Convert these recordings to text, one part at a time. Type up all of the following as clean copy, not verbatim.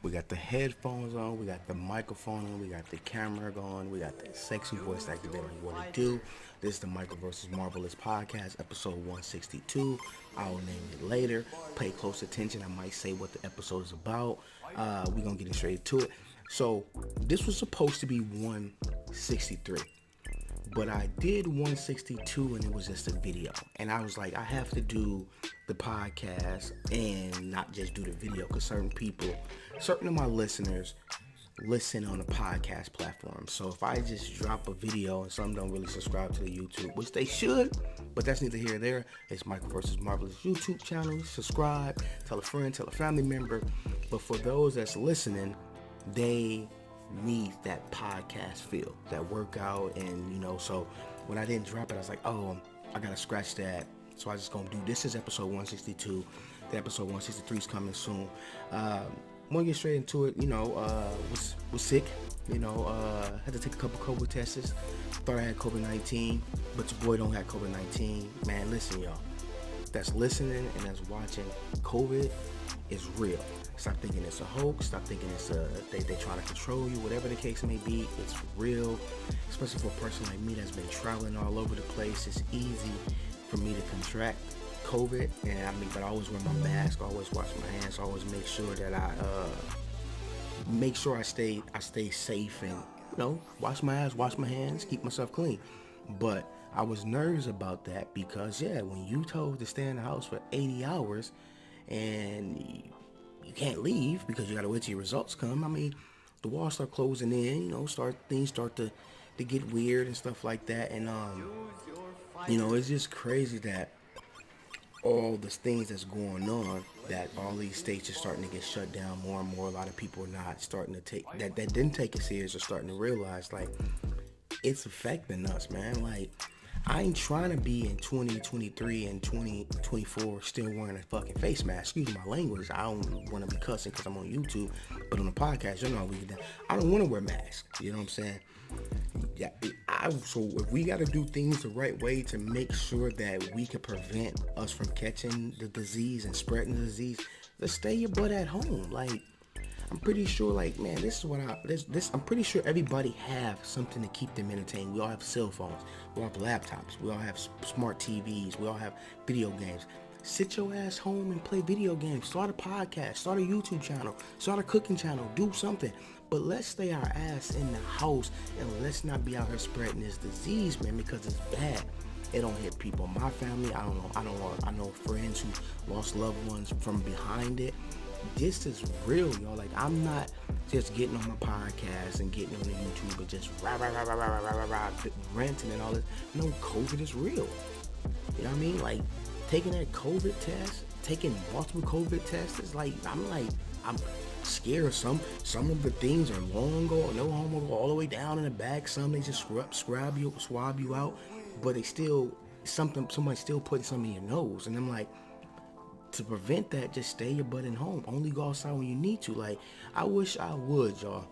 We got the headphones on, we got the microphone on, we got the camera going, we got the sexy voice activated like what it do. This is the Michael vs. Marvelous podcast, episode 162. I will name it later. Pay close attention. I might say what the episode is about. We're going to get straight to it. So, this was supposed to be 163. But I did 162 and it was just a video. And I was like, I have to do the podcast and not just do the video, because certain of my listeners listen on a podcast platform. So if I just drop a video and some don't really subscribe to the YouTube, which they should, but that's neither here nor there. It's Michael vs. Marvelous YouTube channel. Subscribe, tell a friend, tell a family member. But for those that's listening, they need that podcast feel, that workout. And so when I didn't drop it, I was like, oh, I gotta scratch that. So I just gonna do, this is episode 162. The episode 163 is coming soon. Want to get straight into it. Was sick. Had to take a couple COVID tests. Thought I had COVID-19, but your boy don't have COVID-19. Man, listen, y'all. That's listening and that's watching. COVID is real. Stop thinking it's a hoax. Stop thinking it's they trying to control you. Whatever the case may be, it's real. Especially for a person like me that's been traveling all over the place. It's easy for me to contract COVID, and but I always wear my mask, I always wash my hands, I always make sure that I stay safe, and wash my eyes, wash my hands, keep myself clean. But I was nervous about that because when you told to stay in the house for 80 hours and you can't leave because you gotta wait till your results come, the walls start closing in, things start to get weird and stuff like that. And it's just crazy that all the things that's going on, that all these states are starting to get shut down more and more. A lot of people are not starting to take that didn't take it serious, are starting to realize like it's affecting us, man. Like, I ain't trying to be in 2023 and 2024 still wearing a fucking face mask. Excuse my language. I don't want to be cussing because I'm on YouTube, but on the podcast, I don't want to wear masks. You know what I'm saying? Yeah. So if we got to do things the right way to make sure that we can prevent us from catching the disease and spreading the disease, let's stay your butt at home. Like, I'm pretty sure, I'm pretty sure everybody have something to keep them entertained. We all have cell phones. We all have laptops. We all have smart TVs. We all have video games. Sit your ass home and play video games. Start a podcast. Start a YouTube channel. Start a cooking channel. Do something. But let's stay our ass in the house and let's not be out here spreading this disease, man, because it's bad. It don't hit people in my family. I know friends who lost loved ones from behind it. This is real, y'all. Like, I'm not just getting on my podcast and getting on the YouTube and just ranting and all this. No, COVID is real. You know what I mean? Like, taking that COVID test, taking multiple COVID tests, is like, I'm scared. Some of the things are long go, no homo, go all the way down in the back. Some they just swab you out, but they still somebody's still putting something in your nose, and I'm like, to prevent that, just stay your butt at home. Only go outside when you need to. Like, I wish I would, y'all,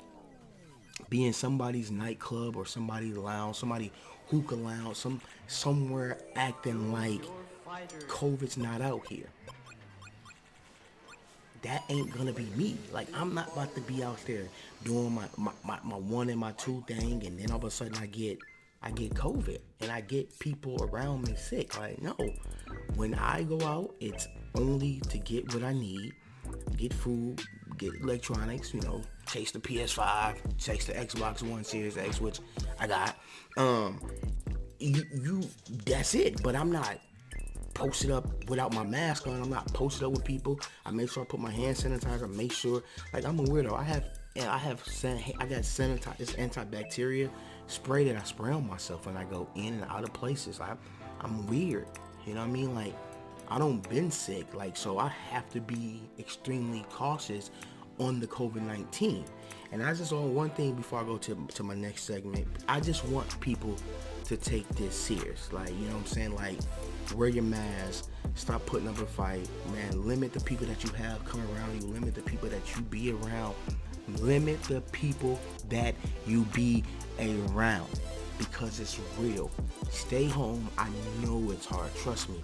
be in somebody's nightclub or somebody's lounge, somebody hookah lounge, somewhere acting like COVID's not out here. That ain't gonna be me. Like, I'm not about to be out there doing my one and my two thing, and then all of a sudden I get COVID and I get people around me sick. Like, no. When I go out, it's only to get what I need, get food, get electronics, chase the PS5, chase the Xbox One Series X, which I got. That's it. But I'm not posted up without my mask on. I'm not posted up with people. I make sure I put my hand sanitizer. Make sure, like, I'm a weirdo. I got sanitizer, this antibacterial spray that I spray on myself when I go in and out of places. I'm weird. You know what I mean? Like, I don't been sick. Like, so I have to be extremely cautious on the COVID-19. And I just want one thing before I go to my next segment. I just want people to take this serious. Like, you know what I'm saying? Like, wear your mask. Stop putting up a fight. Man, limit the people that you have come around you. Limit the people that you be around. Limit the people that you be around, because it's real. Stay home. I know it's hard. Trust me.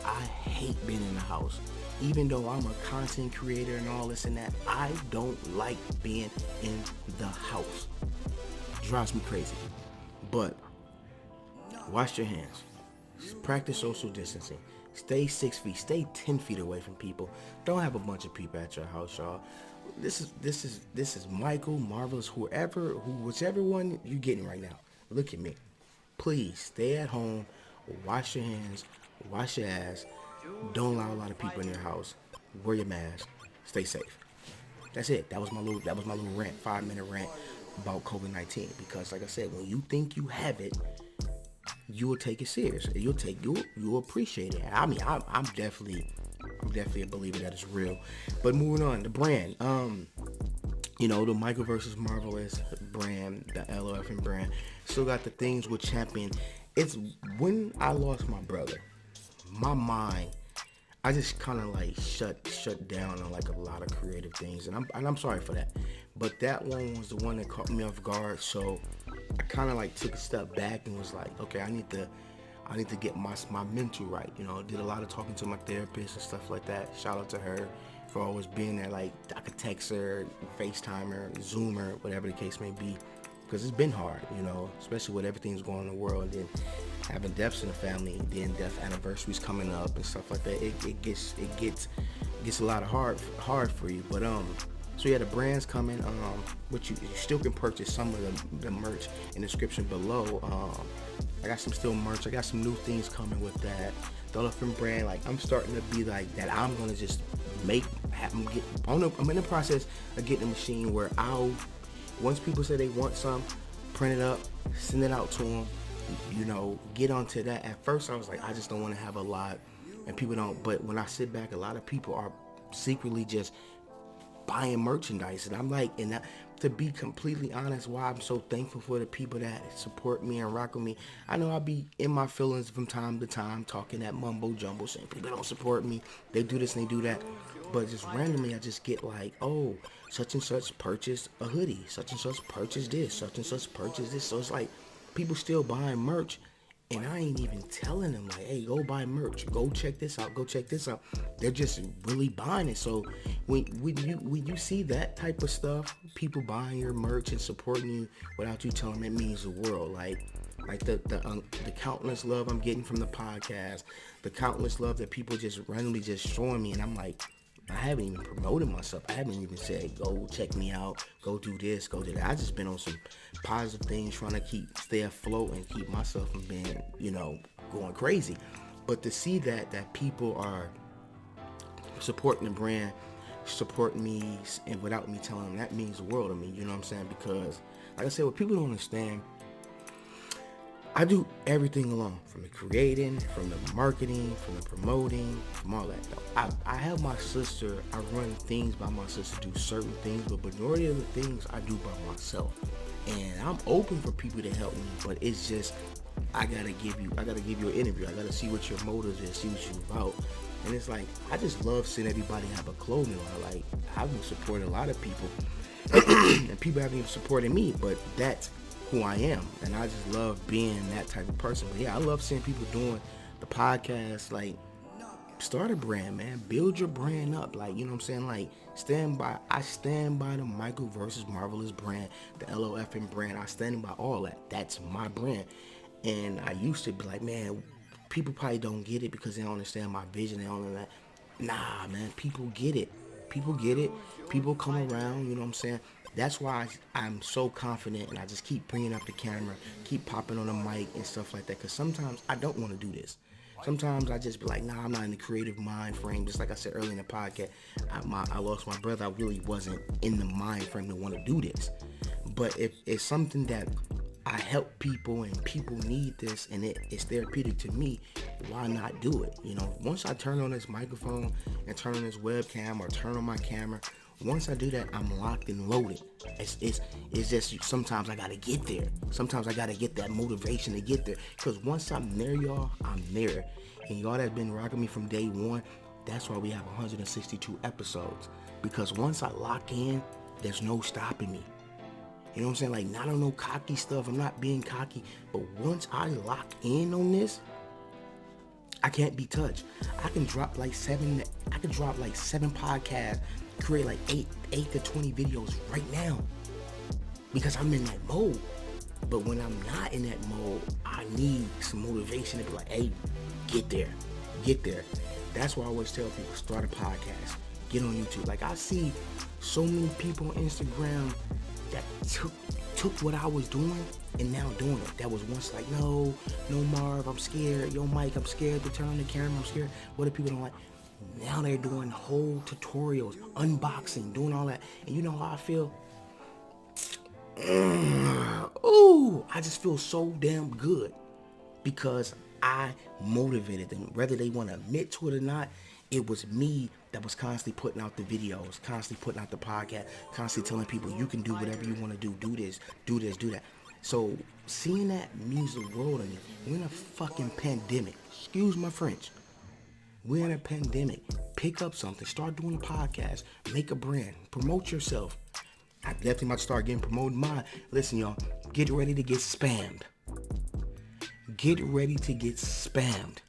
I hate being in the house. even though I'm a content creator and all this and that, I don't like being in the house. It drives me crazy. But wash your hands. Practice social distancing. Stay 6 feet. Stay 10 feet away from people. Don't have a bunch of people at your house, y'all. This is Michael, Marvelous, whichever one you getting right now. Look at me. Please stay at home. Wash your hands. Wash your ass. Don't allow a lot of people in your house. Wear your mask. Stay safe. That's it. That was my little rant, 5-minute rant about COVID-19. Because like I said, when you think you have it, you will take it serious. You'll appreciate it. I mean, I'm definitely a believer that it's real. But moving on, the brand. The Michael versus Marvelous brand, the LOFN brand, still got the things with champion. It's when I lost my brother, my mind, I just kind of like shut down on like a lot of creative things, and I'm sorry for that. But that one was the one that caught me off guard, so I kind of like took a step back and was like, okay, I need to get my mental right. Did a lot of talking to my therapist and stuff like that. Shout out to her for always being there. Like, I could text her, FaceTime her, Zoom her, whatever the case may be, because it's been hard, especially with everything's going on in the world, and then having deaths in the family, and then death anniversaries coming up and stuff like that. It gets a lot of hard for you. But so yeah, the brand's coming. Which you still can purchase some of the merch in the description below. I got some still merch. I got some new things coming with that. The Elephant brand, like, I'm starting to be like that. I'm gonna just I'm in the process of getting a machine where once people say they want some, print it up, send it out to them. Get onto that. At first I was like, I just don't want to have a lot, and people don't. But when I sit back, a lot of people are secretly just buying merchandise, and I'm like, to be completely honest, why I'm so thankful for the people that support me and rock with me. I know I'll be in my feelings from time to time, talking that mumbo jumbo, saying people don't support me, they do this and they do that. But just randomly, I just get like, oh, such and such purchased a hoodie, such and such purchased this, such and such purchased this. So it's like people still buying merch, and I ain't even telling them like, hey, go buy merch, go check this out, They're just really buying it. So when you see that type of stuff, people buying your merch and supporting you without you telling them, it means the world. Like the countless love I'm getting from the podcast, the countless love that people just randomly just showing me, and I'm like, I haven't even promoted myself. I haven't even said, go check me out, go do this, go do that. I just been on some positive things, trying to stay afloat and keep myself from being, going crazy. But to see that people are supporting the brand, supporting me, and without me telling them, that means the world to me. You know what I'm saying? Because, like I said, what people don't understand, I do everything alone, from the creating, from the marketing, from the promoting, from all that. I have my sister, I run things by my sister, do certain things, but majority of the things I do by myself. And I'm open for people to help me, but it's just, I gotta give you an interview. I gotta see what your motives is, see what you're about. And it's like, I just love seeing everybody have a clothing line. Like, I've been supporting a lot of people, and people haven't even supported me, but that's who I am, and I just love being that type of person. But yeah, I love seeing people doing the podcast. Like, start a brand, man. Build your brand up. Like, you know what I'm saying? Like, I stand by the Michael versus Marvelous brand, the LOFN brand. I stand by all that. That's my brand. And I used to be like, man, people probably don't get it because they don't understand my vision and all of that. Nah, man, people get it. People get it. People come around, you know what I'm saying? That's why I'm so confident, and I just keep bringing up the camera, keep popping on the mic and stuff like that, because sometimes I don't want to do this. Sometimes I just be like, nah, I'm not in the creative mind frame. Just like I said earlier in the podcast, I lost my brother. I really wasn't in the mind frame to want to do this. But if it's something that I help people and people need this and it's therapeutic to me, why not do it? Once I turn on this microphone and turn on this webcam or turn on my camera, once I do that, I'm locked and loaded. It's just sometimes I gotta get there. Sometimes I gotta get that motivation to get there. Because once I'm there, y'all, I'm there. And y'all that's been rocking me from day one, that's why we have 162 episodes. Because once I lock in, there's no stopping me. You know what I'm saying? Like, not on no cocky stuff. I'm not being cocky. But once I lock in on this, I can't be touched. I can drop like seven podcasts, create like eight to 20 videos right now because I'm in that mode. But when I'm not in that mode, I need some motivation to be like, hey, get there. That's why I always tell people, start a podcast, get on YouTube. Like, I see so many people on Instagram that took what I was doing and now doing it. That was once like, no Marv, I'm scared. Yo, Mike, I'm scared to turn on the camera. I'm scared. What if people don't like? Now they're doing whole tutorials, unboxing, doing all that. And you know how I feel? Ooh, I just feel so damn good because I motivated them. Whether they want to admit to it or not, it was me that was constantly putting out the videos, constantly putting out the podcast, constantly telling people you can do whatever you want to do. Do this, do that. So seeing that means the world to me. We're in a fucking pandemic. Excuse my French. We're in a pandemic. Pick up something. Start doing a podcast. Make a brand. Promote yourself. I definitely might start getting promoted mine. Listen, y'all. Get ready to get spammed. Get ready to get spammed.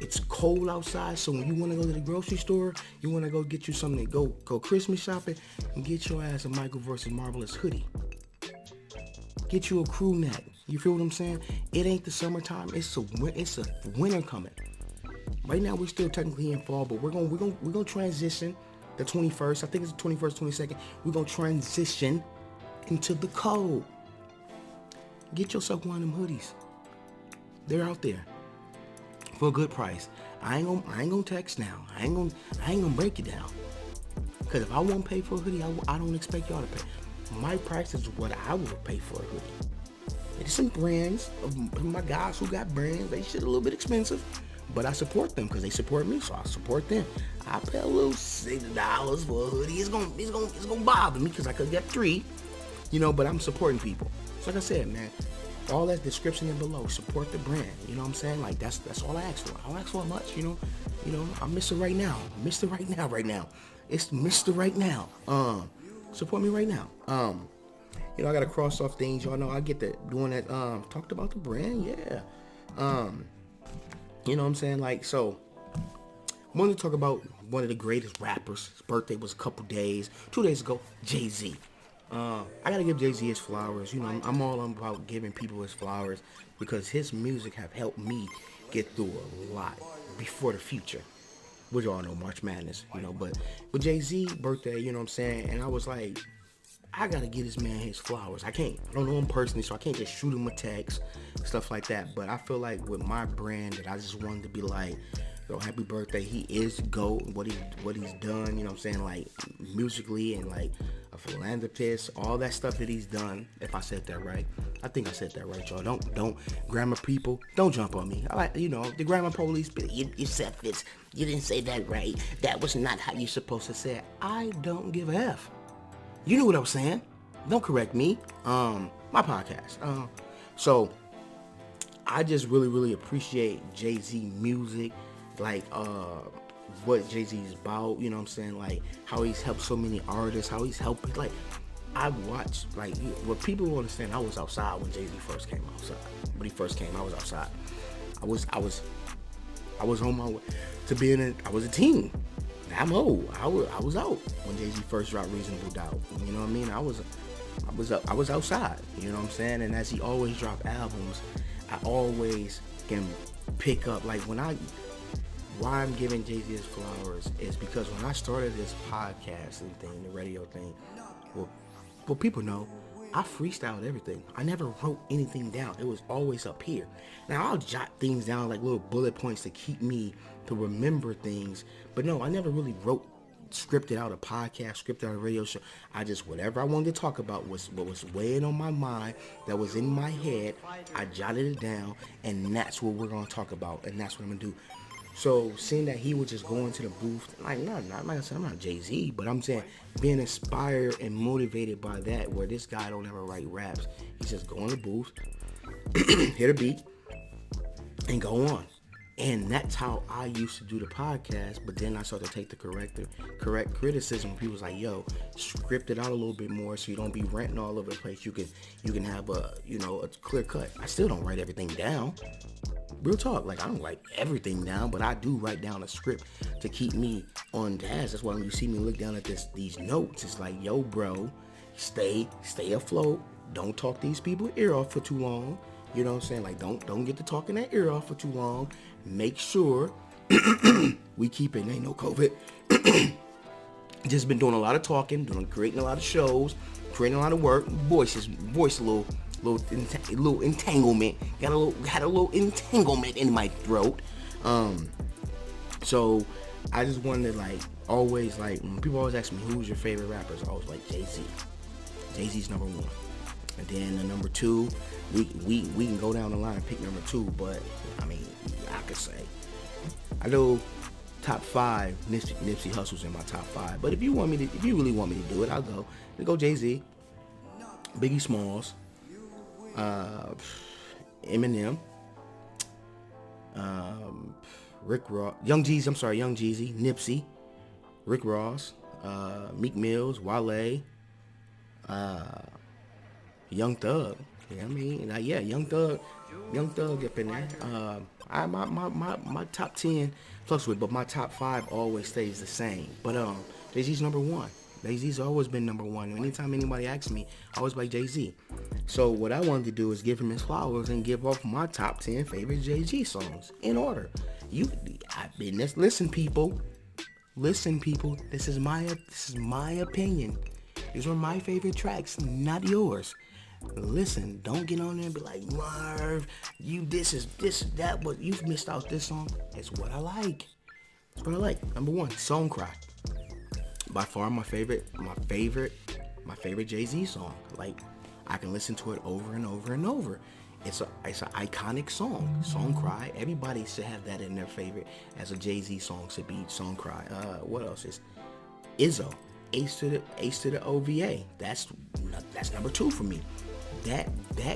It's cold outside, so when you want to go to the grocery store, you want to go get you something, go Christmas shopping, and get your ass a Michael vs. Marvelous hoodie. Get you a crew neck. You feel what I'm saying? It ain't the summertime. It's a winter coming. Right now we're still technically in fall, but we're gonna transition the 21st. I think it's the 21st, 22nd. We're gonna transition into the cold. Get yourself one of them hoodies. They're out there for a good price. I ain't gonna text now. I ain't gonna break it down. Cause if I won't pay for a hoodie, I don't expect y'all to pay. My price is what I would pay for a hoodie. There's some brands of my guys who got brands. They shit a little bit expensive, but I support them because they support me, so I support them. I pay a little $60 for a hoodie. It's gonna bother me because I could get 3, but I'm supporting people. So like I said, man, all that description in below. Support the brand. You know what I'm saying? Like that's all I ask for. I don't ask for much. I'm Mr. Right Now. Mr. Right Now. Right now. It's Mr. Right Now. Support me right now. I gotta cross off things. Y'all know I get that doing that. Talked about the brand. Yeah. You know what I'm saying? Like, so I wanted to talk about one of the greatest rappers. His birthday was a couple days, 2 days ago. JayZ. I gotta give JayZ his flowers. I'm all about giving people his flowers because his music have helped me get through a lot before the future. Which y'all know, March Madness, but with JayZ birthday, you know what I'm saying? And I was like, I gotta give this man his flowers. I don't know him personally, so I can't just shoot him a text, stuff like that. But I feel like with my brand that I just wanted to be like, yo, happy birthday. He is GOAT, what he's done, you know what I'm saying, like musically and like a philanthropist, all that stuff that he's done. If I said that right. I think I said that right, y'all. Don't grammar people, don't jump on me. I like, the grammar police, you said this. You didn't say that right. That was not how you're supposed to say it. I don't give a F. You knew what I was saying. Don't correct me. My podcast. So I just really, really appreciate JayZ music, like what JayZ is about, you know what I'm saying, like how he's helped so many artists, how he's helped, like I watched, like what people will understand, I was outside when JayZ first came outside. When he first came, I was outside. I was on my way to being I was a teen. I'm old. I was out when JayZ first dropped Reasonable Doubt. You know what I mean? I was outside. You know what I'm saying? And as he always dropped albums, I always can pick up. Like why I'm giving JayZ his flowers is because when I started this podcasting thing, the radio thing, well, people know I freestyled everything. I never wrote anything down. It was always up here. Now I'll jot things down like little bullet points to keep me to remember things. But no, I never really scripted out a podcast, scripted out a radio show. I just, whatever I wanted to talk about was what was weighing on my mind, that was in my head. I jotted it down, and that's what we're going to talk about, and that's what I'm going to do. So seeing that he would just go into the booth, like I said, I'm not JayZ, but I'm saying being inspired and motivated by that, where this guy don't ever write raps. He just go in the booth, hit a beat, and go on. And that's how I used to do the podcast, but then I started to take the correct criticism. People was like, "Yo, script it out a little bit more so you don't be ranting all over the place. You can have a clear cut." I still don't write everything down. Real talk, like I don't write everything down, but I do write down a script to keep me on task. That's why when you see me look down at these notes, it's like, "Yo, bro, stay afloat. Don't talk these people ear off for too long." You know what I'm saying? Like, don't get to talking that ear off for too long. Make sure we keep it. Ain't no COVID. Just been doing a lot of talking, creating a lot of shows, creating a lot of work. Voice a little entanglement. Had a little entanglement in my throat. So I just wanted to, like, always, like, when people always ask me who's your favorite rappers, I was like JayZ. JayZ's number one. And then the number two, we can go down the line and pick number two, but I mean, I could say, I know top five, Nipsey Hussle's in my top five. But if you really want me to do it, I'll go JayZ, Biggie Smalls, Eminem, Rick Ross, Young Jeezy, Nipsey, Rick Ross, Meek Mills, Wale, Young Thug. Yeah, I mean, Young Thug up in there. My top 10 fluctuate, but my top 5 always stays the same. But JayZ's number one. JayZ's always been number one. Anytime anybody asks me, I always like JayZ. So what I wanted to do is give him his flowers and give off my top 10 favorite JayZ songs in order. Listen, people. This is my opinion. These are my favorite tracks, not yours. Listen, don't get on there and be like, Marv, what you've missed out this song. It's what I like. Number one, Song Cry. By far my favorite JayZ song. Like, I can listen to it over and over and over. It's an iconic song. Song Cry. Everybody should have that in their favorite as a JayZ song should be Song Cry. What else is Izzo? Ace to the OVA. That's number two for me. That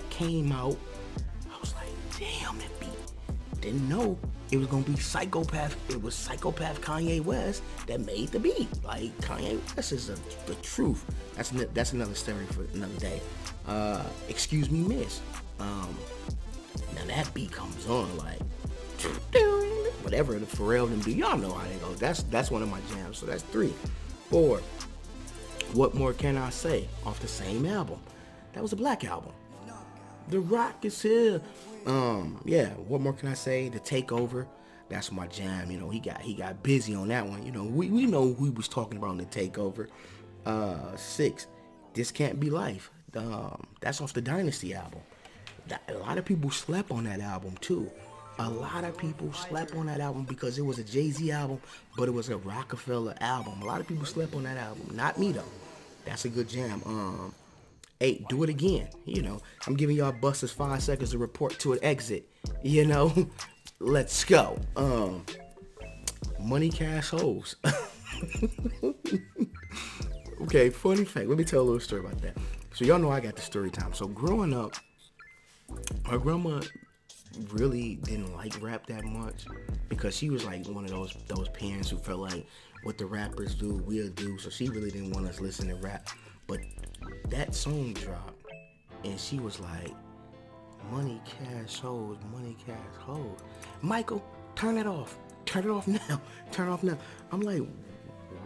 came out. I was like, damn, that beat. Didn't know it was gonna be Psychopath. It was Psychopath Kanye West that made the beat. Like, Kanye West is the truth. That's another story for another day. Excuse me, miss. Now that beat comes on like whatever the Pharrell them do. Y'all know how they go. That's one of my jams. So that's 3. 4. What More Can I Say? Off the same album. That was a Black album. The Rock is here. What More Can I Say? The Takeover. That's my jam. You know, he got busy on that one. You know, we know who he was talking about in the Takeover. 6. This Can't Be Life. That's off the Dynasty album. A lot of people slept on that album too. A lot of people slept on that album because it was a JayZ album, but it was a Rockefeller album. A lot of people slept on that album. Not me though. That's a good jam. 8, Do It Again. You know, I'm giving y'all busters 5 seconds to report to an exit. You know, let's go. Money Cash Hoes. Okay, funny fact. Let me tell a little story about that. So y'all know I got the story time. So growing up, my grandma really didn't like rap that much because she was like one of those parents who felt like what the rappers do, we'll do. So she really didn't want us listening to rap. But that song dropped, and she was like, money, cash, hoes, money, cash, hoes. Michael, turn it off. Turn it off now. Turn it off now. I'm like,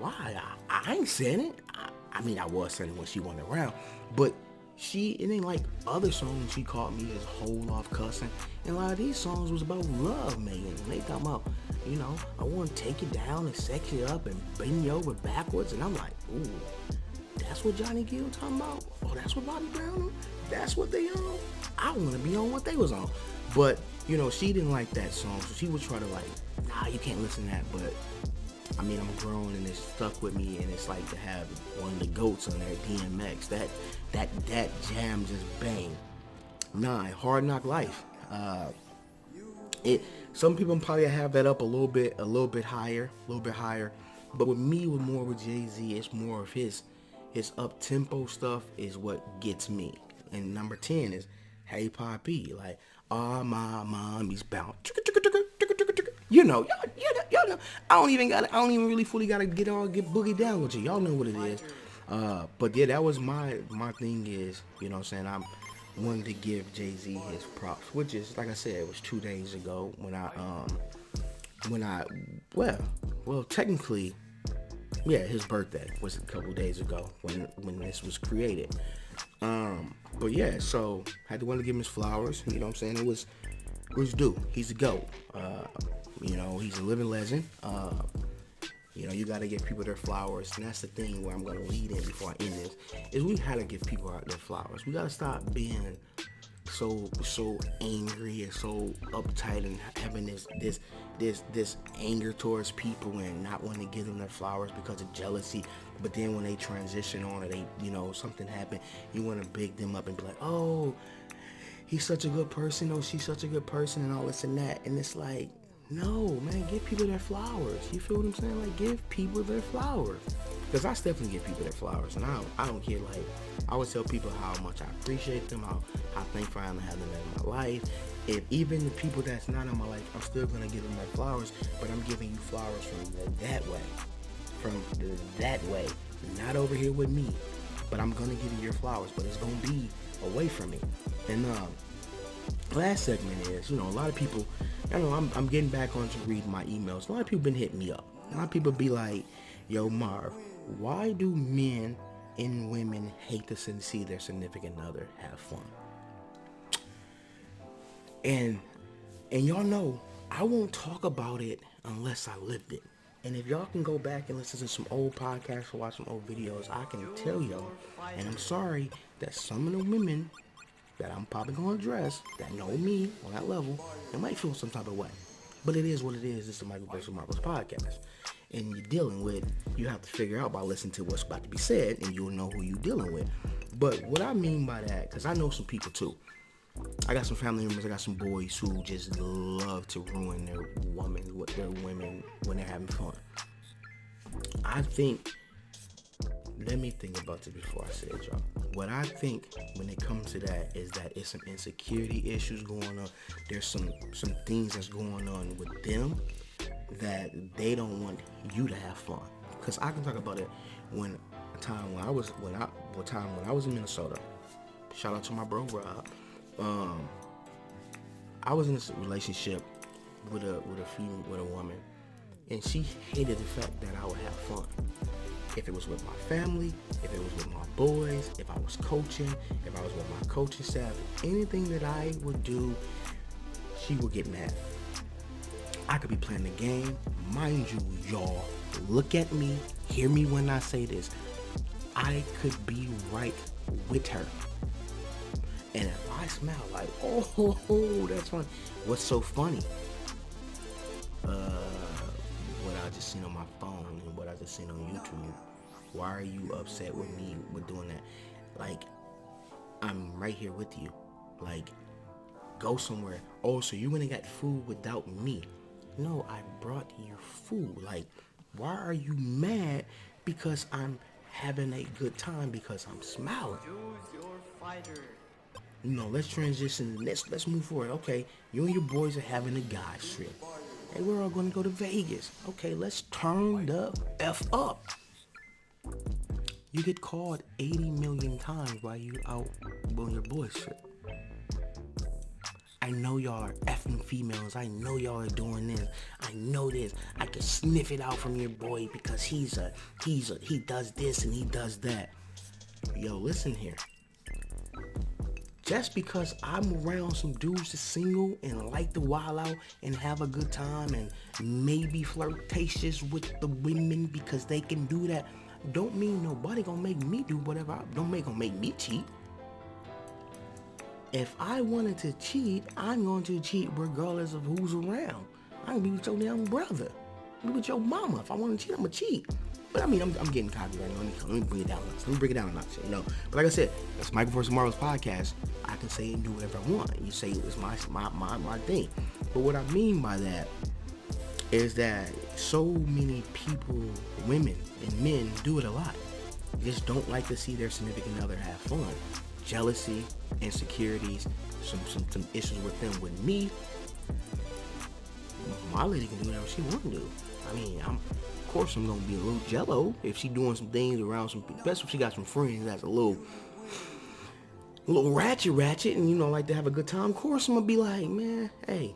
why? I ain't saying it. I mean, I was saying it when she wasn't around, but it ain't like other songs she caught me as whole off cussing. And a lot of these songs was about love, man. And they talking about, you know, I want to take you down and sex you up and bend you over backwards. And I'm like, ooh, that's what Johnny Gill talking about? Oh, that's what Bobby Brown on? That's what they on? I want to be on what they was on. But, you know, she didn't like that song, so she would try to like, nah, you can't listen to that. But I mean, I'm grown and it's stuck with me, and it's like to have one of the GOATs on there, DMX. That jam just bang. 9, Hard Knock Life. Some people probably have that up a little bit higher. But with me, with JayZ, it's more of his up tempo stuff is what gets me. And number 10 is Hey Papi, like, oh my mommy's bound. Y'all know. I don't even really fully gotta get boogie down with you. Y'all know what it is. But yeah, that was my thing is, you know what I'm saying, I'm wanted to give JayZ his props, which is, like I said, it was 2 days ago when technically, yeah, his birthday was a couple days ago when this was created. But yeah, so had to want to give him his flowers. You know what I'm saying? It was due. He's a GOAT. He's a living legend. You got to give people their flowers, and that's the thing where I'm going to lead in before I end this, is we had to give people out their flowers. We got to stop being so angry and so uptight and having this anger towards people and not wanting to give them their flowers because of jealousy. But then when they transition on, or they, something happened, you want to big them up and be like, oh, he's such a good person, or she's such a good person, and all this and that. And it's like, no, man, give people their flowers. You feel what I'm saying? Like, give people their flowers. Because I definitely give people their flowers, and I don't care. Like, I always tell people how much I appreciate them, how thankful I am to have them in my life. If even the people that's not in my life, I'm still gonna give them their flowers, but I'm giving you flowers from that way, not over here with me. But I'm gonna give you your flowers, but it's gonna be away from me. And last segment is, a lot of people, I'm getting back onto reading my emails. A lot of people been hitting me up. A lot of people be like, yo, Marv, why do men and women hate to see their significant other have fun? And y'all know, I won't talk about it unless I lived it. And if y'all can go back and listen to some old podcasts or watch some old videos, I can tell y'all, and I'm sorry that some of the women that I'm probably going to address that know me on that level, they might feel some type of way. But it is what it is. It's the Michael vs. Marvel's podcast. And you have to figure out by listening to what's about to be said, and you'll know who you're dealing with. But what I mean by that, because I know some people too. I got some family members, I got some boys who just love to ruin their women when they're having fun. Let me think about this before I say it, y'all. What I think when it comes to that is that it's some insecurity issues going on. There's some things that's going on with them that they don't want you to have fun. Because I can talk about it when I was in Minnesota. Shout out to my bro Rob. I was in this relationship with a woman, and she hated the fact that I would have fun. If it was with my family, if it was with my boys, if I was coaching, if I was with my coaching staff, anything that I would do, she would get mad. I could be playing the game. Mind you, y'all, look at me, hear me when I say this. I could be right with her. And if I smile like, oh, that's funny. What's so funny? What I just seen on my phone and what I just seen on YouTube. Why are you upset with me with doing that? Like, I'm right here with you. Like, go somewhere. Oh, so you went and got food without me? No, I brought you food. Like, why are you mad because I'm having a good time because I'm smiling? Choose your fighter. Let's transition. Let's move forward. Okay, you and your boys are having a guys trip. Hey, we're all going to go to Vegas. Okay, let's turn the F up. You get called 80 million times while you out on your boys trip. I know y'all are effing females. I know y'all are doing this. I know this. I can sniff it out from your boy because he does this and he does that. Yo, listen here. Just because I'm around some dudes that's single and like to wild out and have a good time and maybe flirtatious with the women because they can do that, don't mean nobody gonna make me do whatever. Gonna make me cheat. If I wanted to cheat, I'm going to cheat regardless of who's around. I can be with your damn brother. Be with your mama. If I want to cheat, I'm gonna cheat. But I mean, I'm getting cocky right now. Let me bring it down. Let me break it down a notch. But like I said, it's Michael vs. Marvel's podcast. I can say and do whatever I want. You say it's my thing. But what I mean by that is that so many people, women and men, do it a lot. They just don't like to see their significant other have fun. Jealousy, insecurities, some issues with them. With me, My lady can do whatever she want to do. I mean, of course I'm gonna be a little jello if she doing some things around some, especially if she got some friends that's a little ratchet, and like to have a good time. Of course I'm gonna be like, man, hey,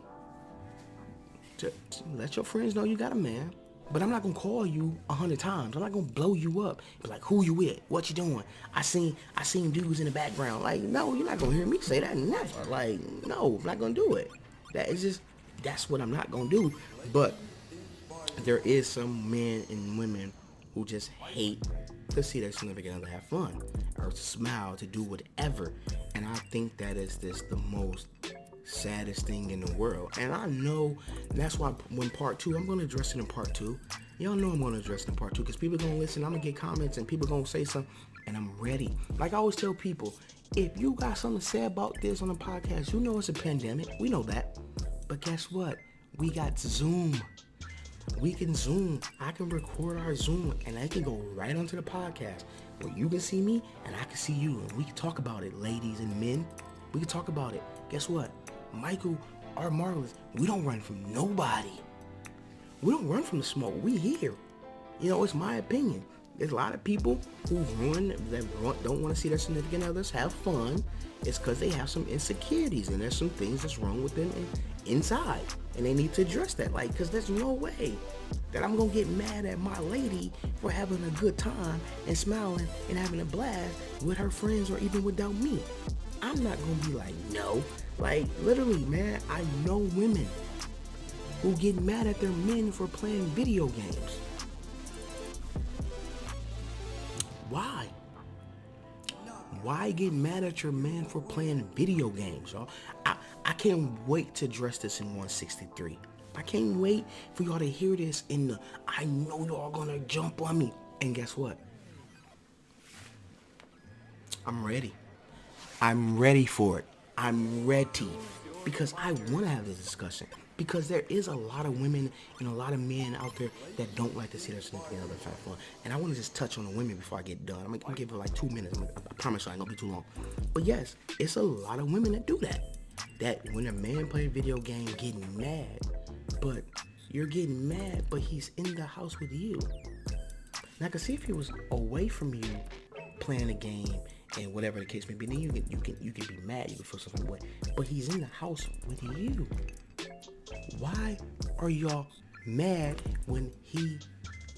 let your friends know you got a man. But I'm not gonna call you 100 times. I'm not gonna blow you up. Be like, who you with? What you doing? I seen dudes in the background. Like, no, you're not gonna hear me say that. Never. Like, no, I'm not gonna do it. That's what I'm not gonna do. But there is some men and women who just hate to see their significant other have fun or smile, to do whatever. And I think that is just the most saddest thing in the world. And I know that's why when part 2, I'm going to address it in part 2. Y'all know I'm going to address it in part 2 because people are going to listen. I'm going to get comments and people are going to say something, and I'm ready. Like I always tell people, if you got something to say about this on the podcast, you know it's a pandemic. We know that. But guess what? We got Zoom. We can Zoom. I can record our Zoom and I can go right onto the podcast where you can see me and I can see you, and we can talk about it, ladies and men. We can talk about it. Guess what? Michael, our Marlins, we don't run from nobody. We don't run from the smoke. We here. It's my opinion. There's a lot of people who don't want to see their significant others have fun. It's because they have some insecurities and there's some things that's wrong with them inside, and they need to address that. Like, because there's no way that I'm gonna get mad at my lady for having a good time and smiling and having a blast with her friends or even without me. I'm not gonna be like, no. Like, literally, man, I know women who get mad at their men for playing video games. Why? Why get mad at your man for playing video games, y'all? I can't wait to address this in 163. I can't wait for y'all to hear this I know y'all gonna jump on me. And guess what? I'm ready. I'm ready for it. I'm ready. Because I want to have this discussion. Because there is a lot of women and a lot of men out there that don't like to see their significant other have fun. And I want to just touch on the women before I get done. I'm going to give it like 2 minutes. I promise you I ain't going to be too long. But yes, it's a lot of women that do that. That when a man plays a video game, getting mad. But you're getting mad, but he's in the house with you. Now I can see if he was away from you playing a game and whatever the case may be, then you can be mad, you can feel some way. But he's in the house with you. Why are y'all mad when he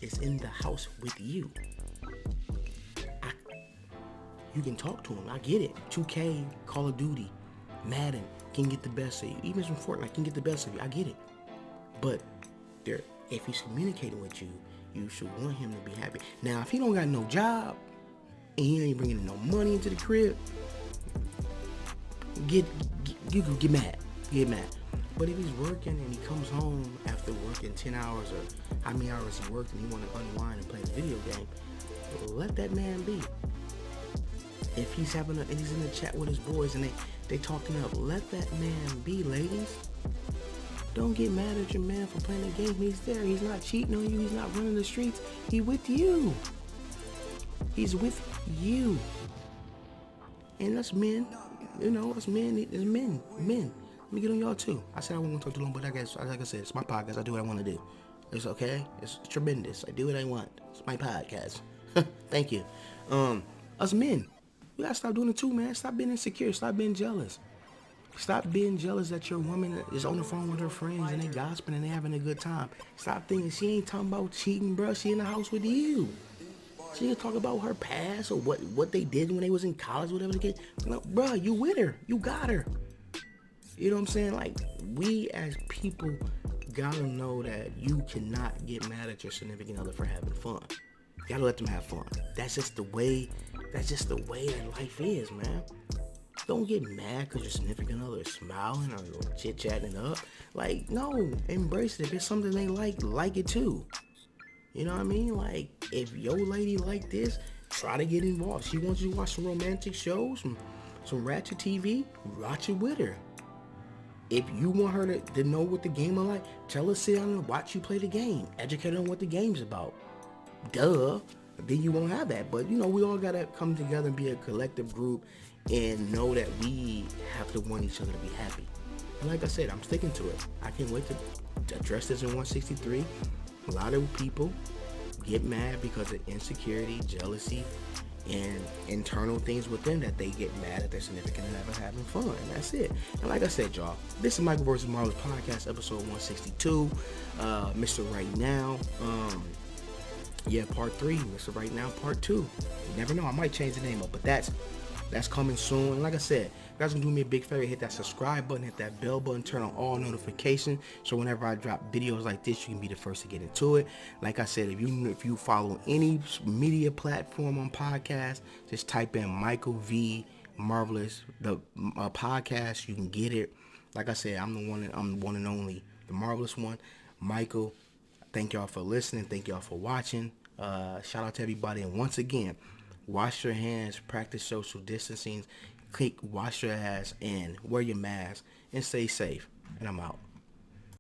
is in the house with you? You can talk to him. I get it. 2K, Call of Duty, Madden can get the best of you. Even some Fortnite can get the best of you. I get it. But if he's communicating with you, you should want him to be happy. Now, if he don't got no job and he ain't bringing no money into the crib, you can get mad. Get mad. But if he's working and he comes home after working 10 hours or how many hours he worked and he want to unwind and play the video game, let that man be. If he's in the chat with his boys and they talking up, let that man be, ladies. Don't get mad at your man for playing the game. He's there. He's not cheating on you. He's not running the streets. He's with you. He's with you. And us men, us men. Let me get on y'all too. I said I wasn't gonna talk too long, but I guess, like I said, it's my podcast. I do what I want to do. It's okay. It's tremendous. I do what I want. It's my podcast. Thank you. Us men, we gotta stop doing it too, man. Stop being insecure. Stop being jealous. Stop being jealous that your woman is on the phone with her friends and they gossiping and they having a good time. Stop thinking she ain't talking about cheating, bro. She in the house with you. She ain't talk about her past or what they did when they was in college, whatever the case. No, bro, you with her. You got her. You know what I'm saying? Like, we as people gotta know that you cannot get mad at your significant other for having fun. You gotta let them have fun. That's just the way that life is, man. Don't get mad because your significant other is smiling or chit-chatting up. Like, no, embrace it. If it's something they like it too. You know what I mean? Like, if your lady like this, try to get involved. She wants you to watch some romantic shows, some ratchet TV, watch it with her. If you want her to know what the game is like, tell her sit down and watch you play the game. Educate her on what the game's about. Duh. Then you won't have that. But, we all got to come together and be a collective group and know that we have to want each other to be happy. And like I said, I'm sticking to it. I can't wait to address this in 163. A lot of people get mad because of insecurity, jealousy, and internal things within that. They get mad at their significant other having fun. That's it. And like I said, y'all, this is Michael vs. Marvelous podcast, episode 162. Mr. Right Now. Part 3. Mr. Right Now, part 2. You never know. I might change the name up, but that's coming soon. And like I said, you guys can do me a big favor, hit that subscribe button, hit that bell button, turn on all notifications, so whenever I drop videos like this, you can be the first to get into it. Like I said, if you follow any media platform on podcast, just type in Michael V Marvelous, the podcast. You can get it. Like I said, I'm the one and only, the Marvelous one, Michael. Thank y'all for listening. Thank y'all for watching. Shout out to everybody. And once again, wash your hands, practice social distancing, wash your ass, and wear your mask, and stay safe. And I'm out.